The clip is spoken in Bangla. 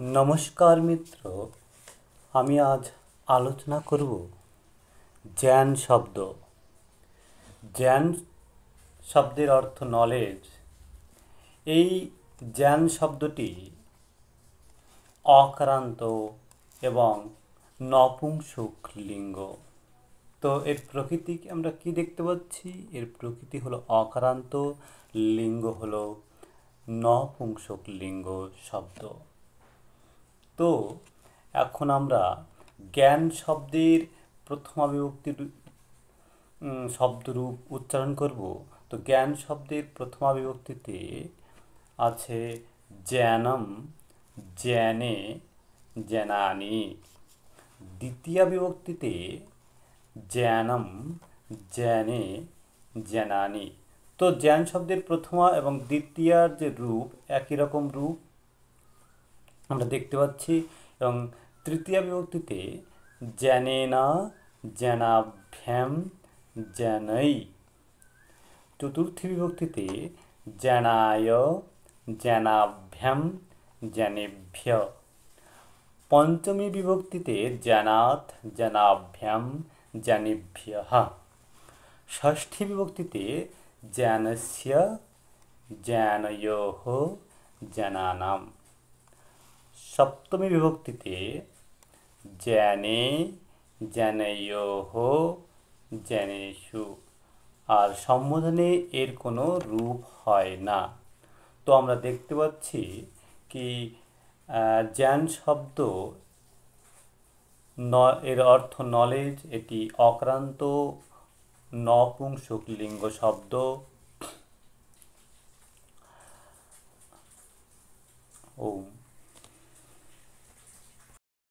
नमस्कार मित्रों, আমি আজ আলোচনা করব জ্ঞান শব্দ। জ্ঞান শব্দের অর্থ নলেজ। এই জ্ঞান শব্দটি অকারান্ত এবং নপুংসক লিঙ্গ। তো এর প্রকৃতি আমরা কি দেখতে পাচ্ছি? এর প্রকৃতি হলো অকারান্ত, লিঙ্গ হলো নপুংসক লিঙ্গ শব্দ। তো এখন আমরা জ্ঞান শব্দের প্রথমা বিভক্তির শব্দরূপ উচ্চারণ করব। তো জ্ঞান শব্দের প্রথমা বিভক্তিতে আছে জ্ঞানম, জ্ঞানে, জ্ঞানানি। দ্বিতীয় বিভক্তিতে জ্ঞানম, জ্ঞানে, জ্ঞানানি। তো জ্ঞান শব্দের প্রথমা এবং দ্বিতীয়ার যে রূপ, একই রকম রূপ আমরা দেখতে পাচ্ছি। এবং তৃতীয় বিভক্তিতে জ্ঞানেনা, জ্ঞানাভ্যাম, জ্ঞাनै। চতুর্থী বিভক্তিতে জ্ঞানায়, জ্ঞানাভ্যাম, জ্ঞানেভ্য। পঞ্চমী বিভক্তিতে জ্ঞানাৎ, জ্ঞানাভ্যাম, জ্ঞানেভ্যः। ষষ্ঠী বিভক্তিতে জ্ঞানস্য, জ্ঞানয়োः, জ্ঞানানাম। সপ্তমী বিভক্তিতে জ্ঞানে, জ্ঞানয়োः, জ্ঞানেষু। আর সম্বোধনে এর কোনো রূপ হয় না। তো আমরা দেখতে পাচ্ছি কি জ্ঞান শব্দ এর অর্থ নলেজ। এটি অক্রান্ত নপুংসক লিঙ্গ শব্দ। ওম।